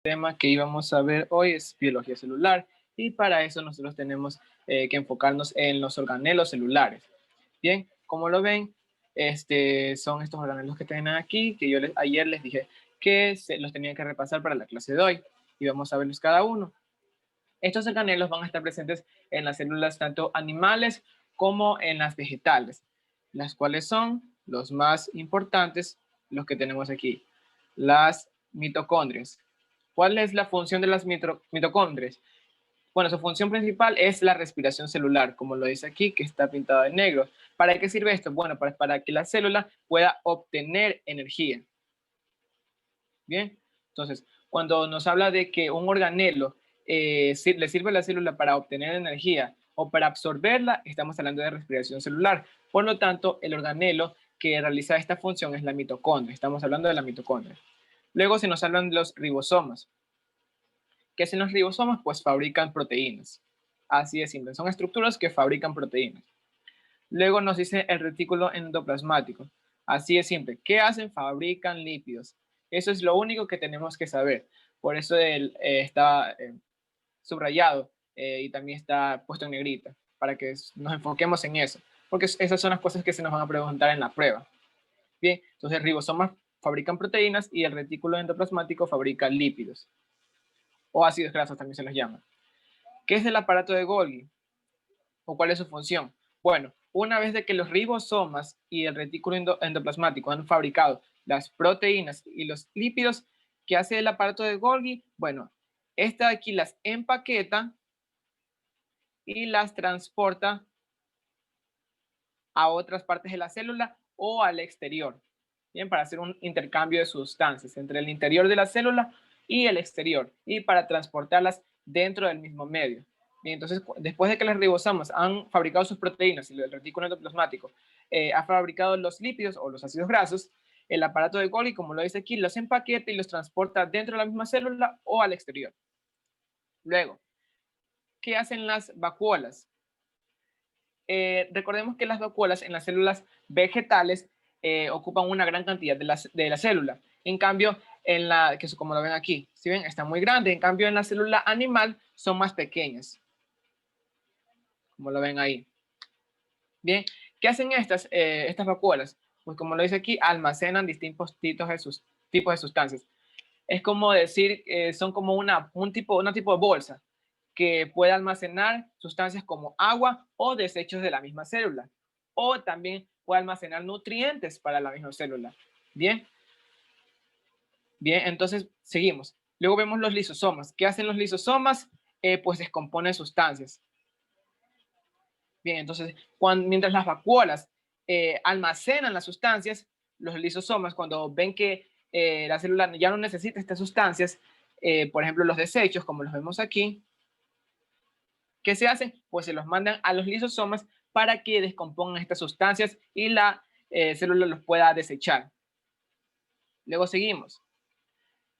tema que íbamos a ver hoy es biología celular y para eso nosotros tenemos que enfocarnos en los organelos celulares. Bien, como lo ven, son estos organelos que tienen aquí, que ayer les dije que los tenían que repasar para la clase de hoy y vamos a verlos cada uno. Estos organelos van a estar presentes en las células tanto animales como en las vegetales, las cuales son los más importantes, los que tenemos aquí, las mitocondrias. ¿Cuál es la función de las mitocondrias? Bueno, su función principal es la respiración celular, como lo dice aquí, que está pintado en negro. ¿Para qué sirve esto? Bueno, para que la célula pueda obtener energía. Bien, entonces, cuando nos habla de que un organelo le sirve a la célula para obtener energía o para absorberla, estamos hablando de respiración celular. Por lo tanto, el organelo que realiza esta función es la mitocondria. Estamos hablando de la mitocondria. Luego se nos hablan de los ribosomas. ¿Qué hacen los ribosomas? Pues fabrican proteínas. Así de simple. Son estructuras que fabrican proteínas. Luego nos dice el retículo endoplasmático. Así de simple. ¿Qué hacen? Fabrican lípidos. Eso es lo único que tenemos que saber. Por eso está subrayado y también está puesto en negrita, para que nos enfoquemos en eso. Porque esas son las cosas que se nos van a preguntar en la prueba. Bien, entonces ribosomas fabrican proteínas y el retículo endoplasmático fabrica lípidos. O ácidos grasos también se los llama. ¿Qué es el aparato de Golgi? ¿O cuál es su función? Bueno, una vez de que los ribosomas y el retículo endoplasmático han fabricado las proteínas y los lípidos, ¿qué hace el aparato de Golgi? Bueno, esta de aquí las empaqueta y las transporta a otras partes de la célula o al exterior. Bien, para hacer un intercambio de sustancias entre el interior de la célula y el exterior y para transportarlas dentro del mismo medio. Bien, entonces, después de que los ribosomas han fabricado sus proteínas y el retículo endoplasmático ha fabricado los lípidos o los ácidos grasos, el aparato de Golgi, como lo dice aquí, los empaqueta y los transporta dentro de la misma célula o al exterior. Luego, ¿qué hacen las vacuolas? Recordemos que las vacuolas en las células vegetales ocupan una gran cantidad de la célula. En cambio, como lo ven aquí, ¿sí ven? Está muy grande. En cambio, en la célula animal son más pequeñas, como lo ven ahí. Bien, ¿qué hacen estas vacuolas? Pues como lo dice aquí, almacenan distintos tipos de sustancias. Es como decir, son como un tipo de bolsa que puede almacenar sustancias como agua o desechos de la misma célula. O también puede almacenar nutrientes para la misma célula. Bien, bien, entonces seguimos. Luego vemos los lisosomas. ¿Qué hacen los lisosomas? Pues descomponen sustancias. Bien, entonces, mientras las vacuolas almacenan las sustancias, los lisosomas, cuando ven que la célula ya no necesita estas sustancias, por ejemplo, los desechos, como los vemos aquí, ¿qué se hacen? Pues se los mandan a los lisosomas para que descompongan estas sustancias y la célula los pueda desechar. Luego seguimos.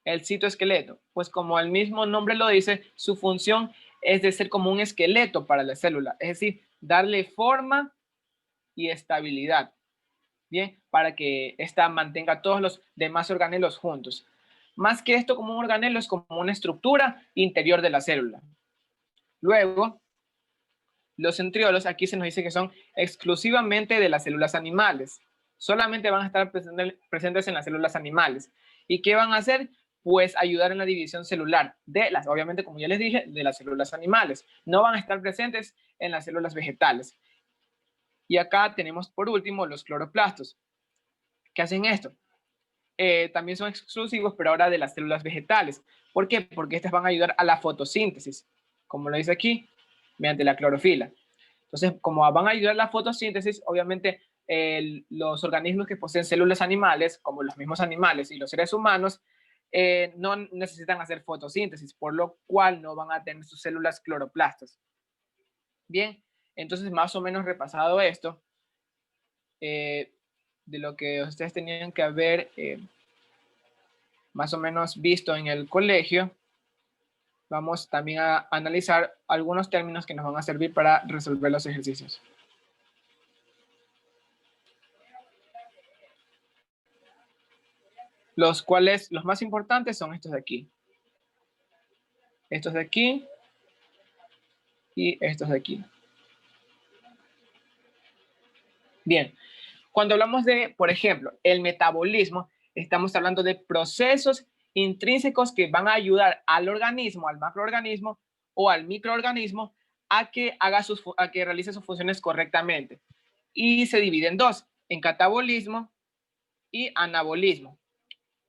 El citoesqueleto. Pues como el mismo nombre lo dice, su función es de ser como un esqueleto para la célula, es decir, darle forma y estabilidad. Bien, para que ésta mantenga todos los demás organelos juntos. Más que esto, como un organelo es como una estructura interior de la célula. Luego, los centriolos aquí se nos dice que son exclusivamente de las células animales. Solamente van a estar presentes en las células animales. ¿Y qué van a hacer? Pues ayudar en la división celular obviamente, como ya les dije, de las células animales. No van a estar presentes en las células vegetales. Y acá tenemos por último los cloroplastos. ¿Qué hacen esto? También son exclusivos, pero ahora de las células vegetales. ¿Por qué? Porque estas van a ayudar a la fotosíntesis, como lo dice aquí, mediante la clorofila. Entonces, como van a ayudar a la fotosíntesis, obviamente los organismos que poseen células animales, como los mismos animales y los seres humanos, no necesitan hacer fotosíntesis, por lo cual no van a tener sus células cloroplastos. Bien, entonces más o menos repasado esto, de lo que ustedes tenían que haber más o menos visto en el colegio, vamos también a analizar algunos términos que nos van a servir para resolver los ejercicios. Los más importantes son estos de aquí. estos de aquí y estos de aquí. Bien, cuando hablamos de, por ejemplo, el metabolismo, estamos hablando de procesos intrínsecos que van a ayudar al organismo, al macroorganismo o al microorganismo a que realice sus funciones correctamente. Y se divide en dos, en catabolismo y anabolismo.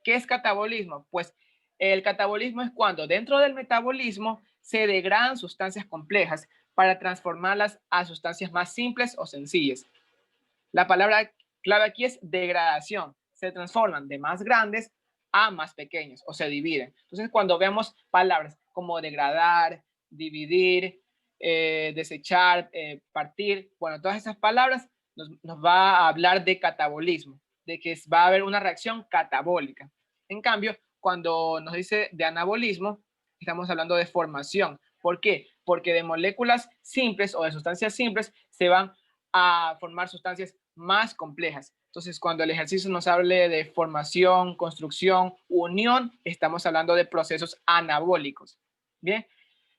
¿Qué es catabolismo? Pues el catabolismo es cuando dentro del metabolismo se degradan sustancias complejas para transformarlas a sustancias más simples o sencillas. La palabra clave aquí es degradación. Se transforman de más grandes a más pequeños o se dividen. Entonces, cuando vemos palabras como degradar, dividir, desechar, partir, bueno, todas esas palabras nos va a hablar de catabolismo, de que va a haber una reacción catabólica. En cambio, cuando nos dice de anabolismo, estamos hablando de formación. ¿Por qué? Porque de moléculas simples o de sustancias simples se van a formar sustancias más complejas. Entonces, cuando el ejercicio nos hable de formación, construcción, unión, estamos hablando de procesos anabólicos. Bien,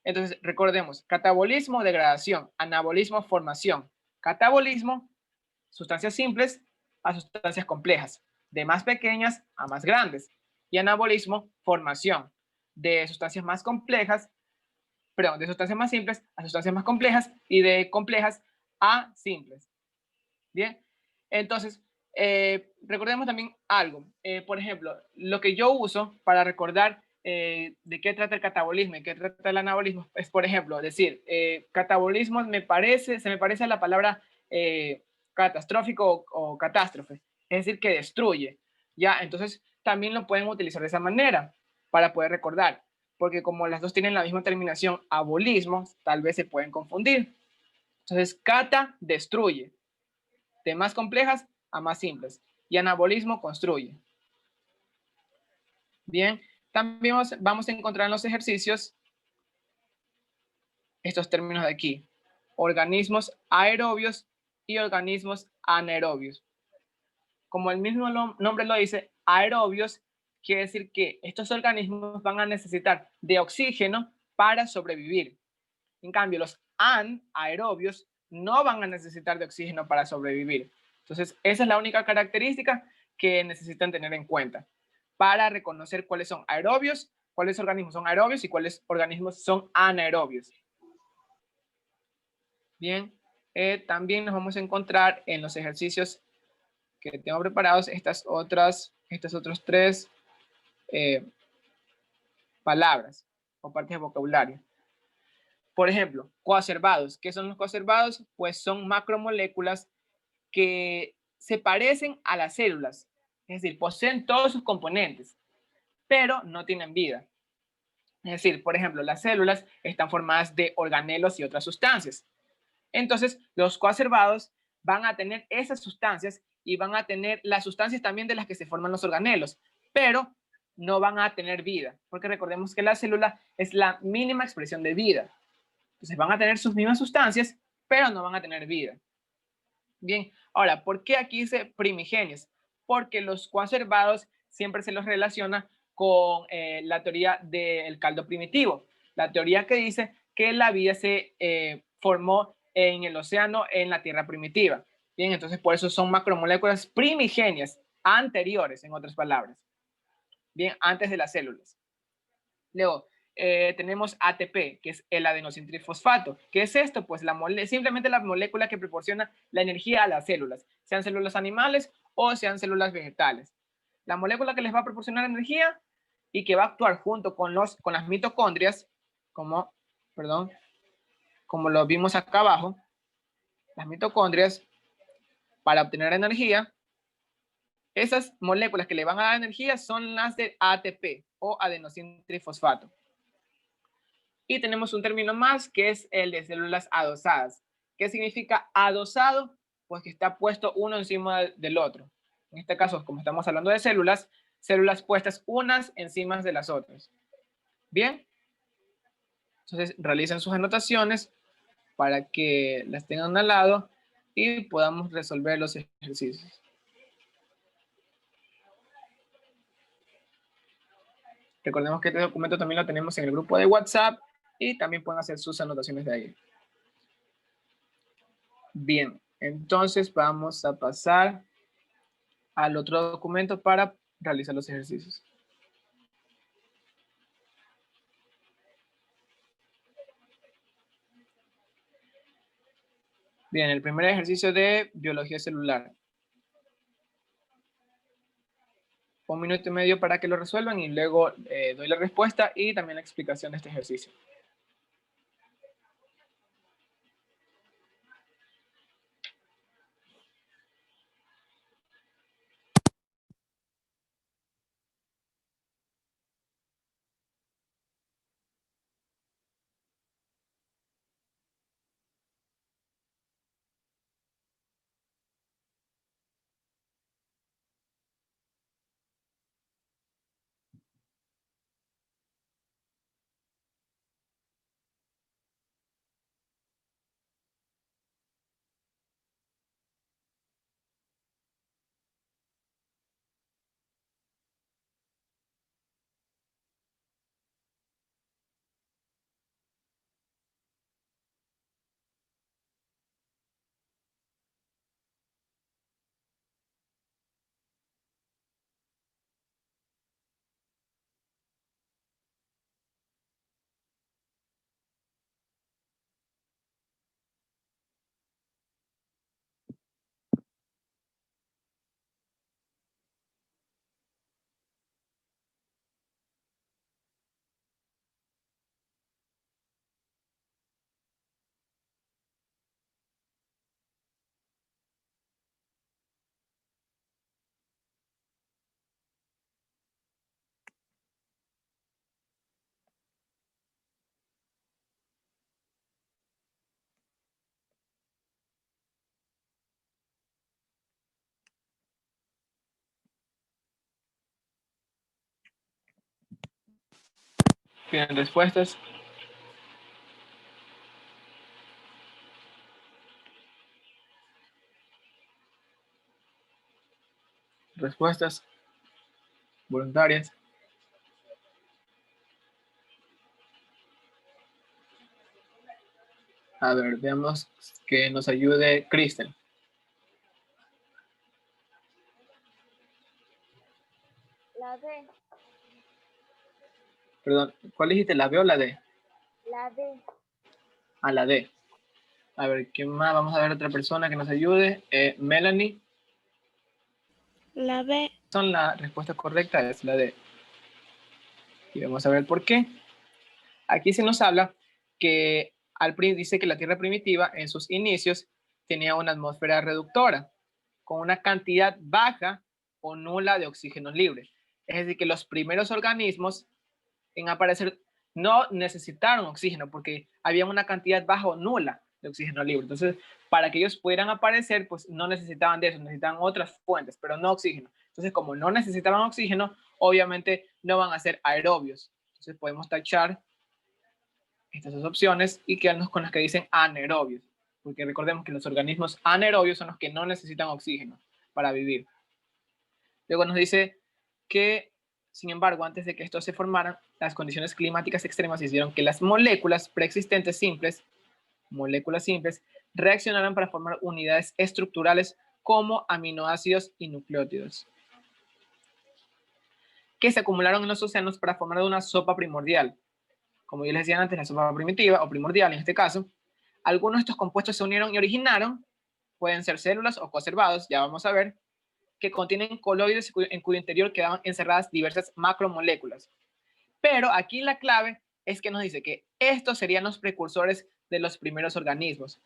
entonces recordemos, catabolismo, degradación, anabolismo, formación, catabolismo, sustancias simples a sustancias complejas, de más pequeñas a más grandes, y anabolismo, formación, de sustancias más complejas, perdón, de sustancias más simples a sustancias más complejas y de complejas a simples. Bien, entonces, recordemos también algo. Por ejemplo, lo que yo uso para recordar de qué trata el catabolismo y qué trata el anabolismo es, por ejemplo, decir, catabolismo se me parece a la palabra catastrófico o catástrofe, es decir, que destruye. Ya, entonces también lo pueden utilizar de esa manera para poder recordar, porque como las dos tienen la misma terminación, abolismo, tal vez se pueden confundir. Entonces, cata, destruye, de más complejas a más simples. Y anabolismo construye. Bien, también vamos a encontrar en los ejercicios estos términos de aquí. Organismos aerobios y organismos anaerobios. Como el mismo nombre lo dice, aerobios quiere decir que estos organismos van a necesitar de oxígeno para sobrevivir. En cambio, los anaerobios no van a necesitar de oxígeno para sobrevivir. Entonces, esa es la única característica que necesitan tener en cuenta para reconocer cuáles son aerobios, cuáles organismos son aerobios y cuáles organismos son anaerobios. Bien, también nos vamos a encontrar en los ejercicios que tengo preparados estos otros tres palabras o partes de vocabulario. Por ejemplo, coacervados. ¿Qué son los coacervados? Pues son macromoléculas que se parecen a las células, es decir, poseen todos sus componentes, pero no tienen vida. Es decir, por ejemplo, las células están formadas de organelos y otras sustancias. Entonces, los coacervados van a tener esas sustancias y van a tener las sustancias también de las que se forman los organelos, pero no van a tener vida, porque recordemos que la célula es la mínima expresión de vida. Entonces van a tener sus mismas sustancias, pero no van a tener vida. Bien, ahora, ¿por qué aquí dice primigenios? Porque los coacervados siempre se los relaciona con la teoría del caldo primitivo, la teoría que dice que la vida se formó en el océano, en la tierra primitiva. Bien, entonces por eso son macromoléculas primigenias, anteriores, en otras palabras. Bien, antes de las células. Luego, tenemos ATP, que es el adenosintrifosfato. ¿Qué es esto? Pues simplemente la molécula que proporciona la energía a las células, sean células animales o sean células vegetales. La molécula que les va a proporcionar energía y que va a actuar junto con las mitocondrias, como lo vimos acá abajo, las mitocondrias, para obtener energía, esas moléculas que le van a dar energía son las de ATP o adenosintrifosfato. Y tenemos un término más que es el de células adosadas. ¿Qué significa adosado? Pues que está puesto uno encima del otro. En este caso, como estamos hablando de células, células puestas unas encima de las otras. Bien. Entonces, realicen sus anotaciones para que las tengan al lado y podamos resolver los ejercicios. Recordemos que este documento también lo tenemos en el grupo de WhatsApp y también pueden hacer sus anotaciones de ahí. Bien, entonces vamos a pasar al otro documento para realizar los ejercicios. Bien, el primer ejercicio de biología celular. 1 minuto y medio para que lo resuelvan y luego doy la respuesta y también la explicación de este ejercicio. ¿Tienen respuestas? Respuestas voluntarias. A ver, veamos que nos ayude Kristen. La D. Perdón, ¿cuál dijiste? ¿La B o la D? La D. A la D. A ver, ¿quién más? Vamos a ver otra persona que nos ayude. Melanie. La B. La respuesta correcta es la D. Y vamos a ver por qué. Aquí se nos habla que dice que la Tierra primitiva en sus inicios tenía una atmósfera reductora con una cantidad baja o nula de oxígeno libre. Es decir, que los primeros organismos en aparecer no necesitaron oxígeno porque había una cantidad baja o nula de oxígeno libre. Entonces, para que ellos pudieran aparecer, pues no necesitaban de eso, necesitaban otras fuentes, pero no oxígeno. Entonces, como no necesitaban oxígeno, obviamente no van a ser aerobios. Entonces, podemos tachar estas dos opciones y quedarnos con las que dicen anaerobios, porque recordemos que los organismos anaerobios son los que no necesitan oxígeno para vivir. Luego nos dice que, sin embargo, antes de que estos se formaran, las condiciones climáticas extremas hicieron que las moléculas preexistentes simples, reaccionaran para formar unidades estructurales como aminoácidos y nucleótidos, que se acumularon en los océanos para formar una sopa primordial. Como yo les decía antes, la sopa primitiva o primordial en este caso, algunos de estos compuestos se unieron y originaron, pueden ser células o coacervados, ya vamos a ver, que contienen coloides en cuyo interior quedaban encerradas diversas macromoléculas. Pero aquí la clave es que nos dice que estos serían los precursores de los primeros organismos.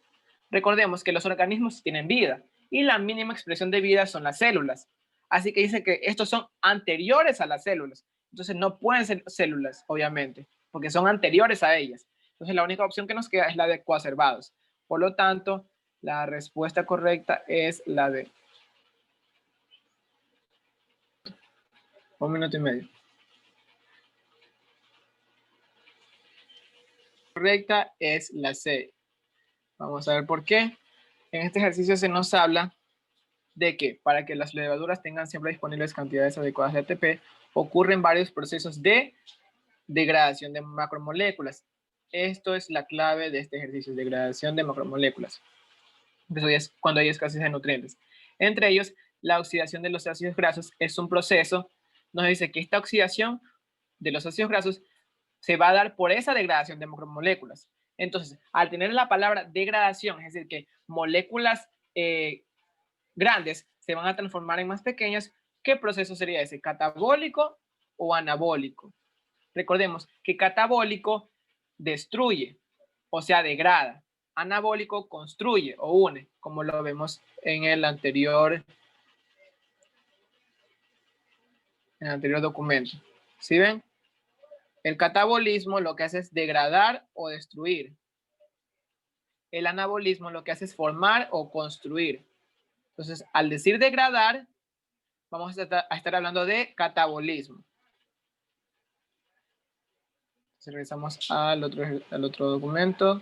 Recordemos que los organismos tienen vida y la mínima expresión de vida son las células. Así que dice que estos son anteriores a las células. Entonces no pueden ser células, obviamente, porque son anteriores a ellas. Entonces la única opción que nos queda es la de coacervados. Por lo tanto, la respuesta correcta es la de 1 minuto y medio. Correcta es la C. Vamos a ver por qué. En este ejercicio se nos habla de que para que las levaduras tengan siempre disponibles cantidades adecuadas de ATP, ocurren varios procesos de degradación de macromoléculas. Esto es la clave de este ejercicio, degradación de macromoléculas. Eso es cuando hay escasez de nutrientes. Entre ellos, la oxidación de los ácidos grasos es un proceso. Nos dice que esta oxidación de los ácidos grasos se va a dar por esa degradación de macromoléculas. Entonces, al tener la palabra degradación, es decir, que moléculas grandes se van a transformar en más pequeñas, ¿qué proceso sería ese? ¿Catabólico o anabólico? Recordemos que catabólico destruye, o sea, degrada. Anabólico construye o une, como lo vemos en el anterior documento. ¿Sí ven? El catabolismo lo que hace es degradar o destruir. El anabolismo lo que hace es formar o construir. Entonces, al decir degradar, vamos a estar hablando de catabolismo. Entonces, regresamos al otro documento.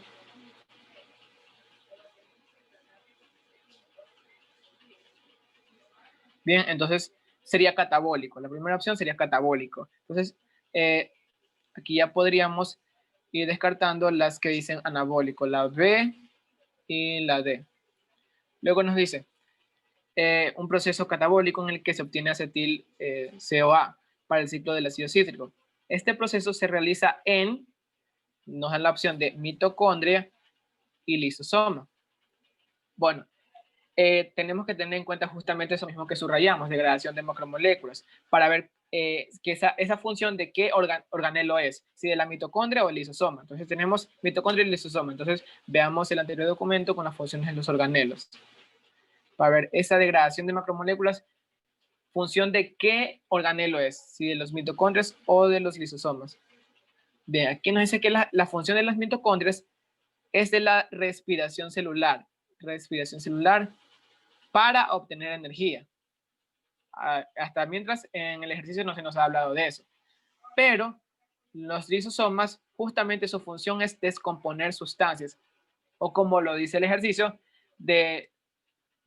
Bien, entonces sería catabólico. La primera opción sería catabólico. Entonces, aquí ya podríamos ir descartando las que dicen anabólico, la B y la D. Luego nos dice un proceso catabólico en el que se obtiene acetil CoA para el ciclo del ácido cítrico. Este proceso se realiza nos dan la opción de mitocondria y lisosoma. Bueno, tenemos que tener en cuenta justamente eso mismo que subrayamos, degradación de macromoléculas, para ver que esa función de qué organelo es, si de la mitocondria o el lisosoma. Entonces tenemos mitocondria y lisosoma. Entonces veamos el anterior documento con las funciones de los organelos. Para ver esa degradación de macromoléculas, función de qué organelo es, si de los mitocondrias o de los lisosomas. Bien, aquí nos dice que la función de las mitocondrias es de la respiración celular. Respiración celular para obtener energía. Hasta mientras en el ejercicio no se nos ha hablado de eso. Pero los lisosomas, justamente su función es descomponer sustancias. O como lo dice el ejercicio,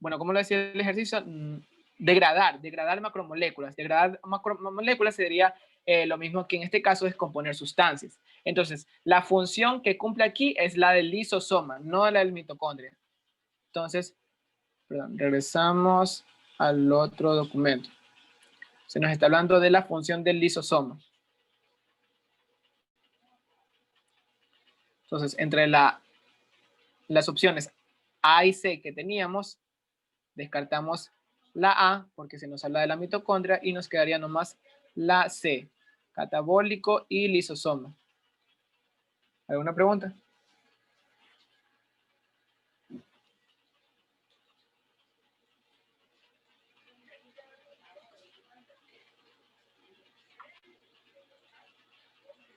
como lo decía el ejercicio, degradar macromoléculas. Degradar macromoléculas sería lo mismo que en este caso descomponer sustancias. Entonces, la función que cumple aquí es la del lisosoma, no la del mitocondria. Entonces, regresamos al otro documento. Se nos está hablando de la función del lisosoma. Entonces, entre las opciones A y C que teníamos, descartamos la A porque se nos habla de la mitocondria y nos quedaría nomás la C, catabólico y lisosoma. ¿Alguna pregunta?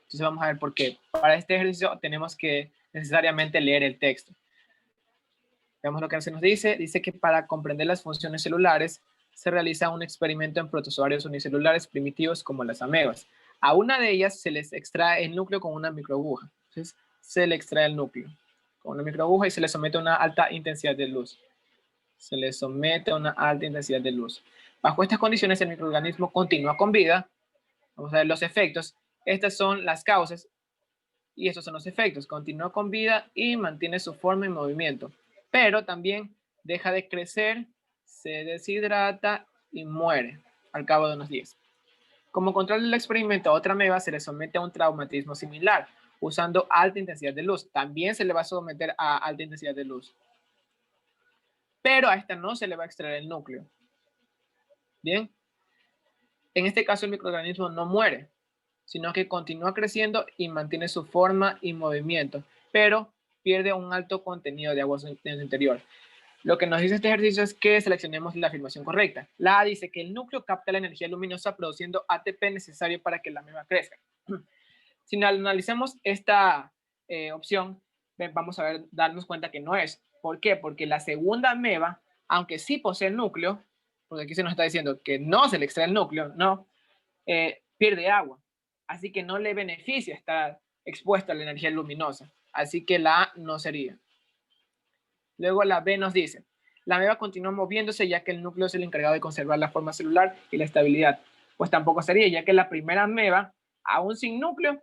Entonces vamos a ver por qué. Para este ejercicio tenemos que necesariamente leer el texto. Veamos lo que se nos dice. Dice que para comprender las funciones celulares se realiza un experimento en protozoarios unicelulares primitivos como las amebas. A una de ellas se les extrae el núcleo con una microaguja. Entonces se le extrae el núcleo con una microaguja y se le somete a una alta intensidad de luz. Se le somete a una alta intensidad de luz. Bajo estas condiciones el microorganismo continúa con vida. Vamos a ver los efectos. Estas son las causas y estos son los efectos. Continúa con vida y mantiene su forma y movimiento. Pero también deja de crecer, se deshidrata y muere al cabo de unos días. Como control del experimento a otra ameba se le somete a un traumatismo similar, usando alta intensidad de luz. También se le va a someter a alta intensidad de luz. Pero a esta no se le va a extraer el núcleo. Bien. En este caso el microorganismo no muere, sino que continúa creciendo y mantiene su forma y movimiento, pero pierde un alto contenido de agua en su interior. Lo que nos dice este ejercicio es que seleccionemos la afirmación correcta. La A dice que el núcleo capta la energía luminosa produciendo ATP necesario para que la ameba crezca. Si analizamos esta opción, vamos a darnos cuenta que no es. ¿Por qué? Porque la segunda ameba, aunque sí posee el núcleo, porque aquí se nos está diciendo que no se le extrae el núcleo, no, pierde agua. Así que no le beneficia estar expuesto a la energía luminosa. Así que la A no sería. Luego la B nos dice, la ameba continúa moviéndose ya que el núcleo es el encargado de conservar la forma celular y la estabilidad. Pues tampoco sería, ya que la primera ameba, aún sin núcleo,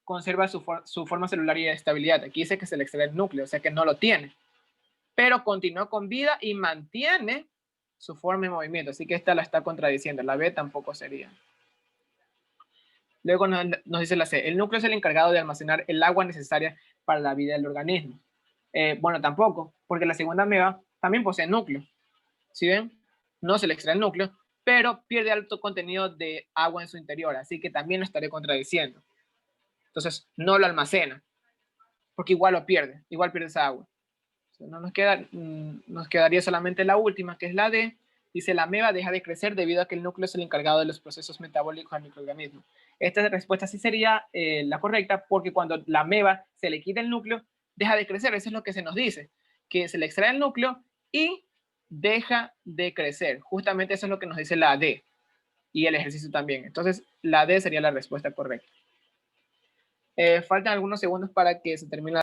conserva su forma celular y estabilidad. Aquí dice que se le extrae el núcleo, o sea que no lo tiene. Pero continúa con vida y mantiene su forma y movimiento. Así que esta la está contradiciendo. La B tampoco sería. Luego nos dice la C. El núcleo es el encargado de almacenar el agua necesaria para la vida del organismo. Bueno, tampoco, porque la segunda ameba también posee núcleo. ¿Sí ven? No se le extrae el núcleo, pero pierde alto contenido de agua en su interior. Así que también lo estaré contradiciendo. Entonces, no lo almacena, porque igual lo pierde. Igual pierde esa agua. No nos quedaría solamente la última, que es la D. Dice, la ameba deja de crecer debido a que el núcleo es el encargado de los procesos metabólicos al microorganismo. Esta respuesta sí sería la correcta, porque cuando la ameba se le quita el núcleo, deja de crecer. Eso es lo que se nos dice, que se le extrae el núcleo y deja de crecer. Justamente eso es lo que nos dice la D y el ejercicio también. Entonces, la D sería la respuesta correcta. Faltan algunos segundos para que se termine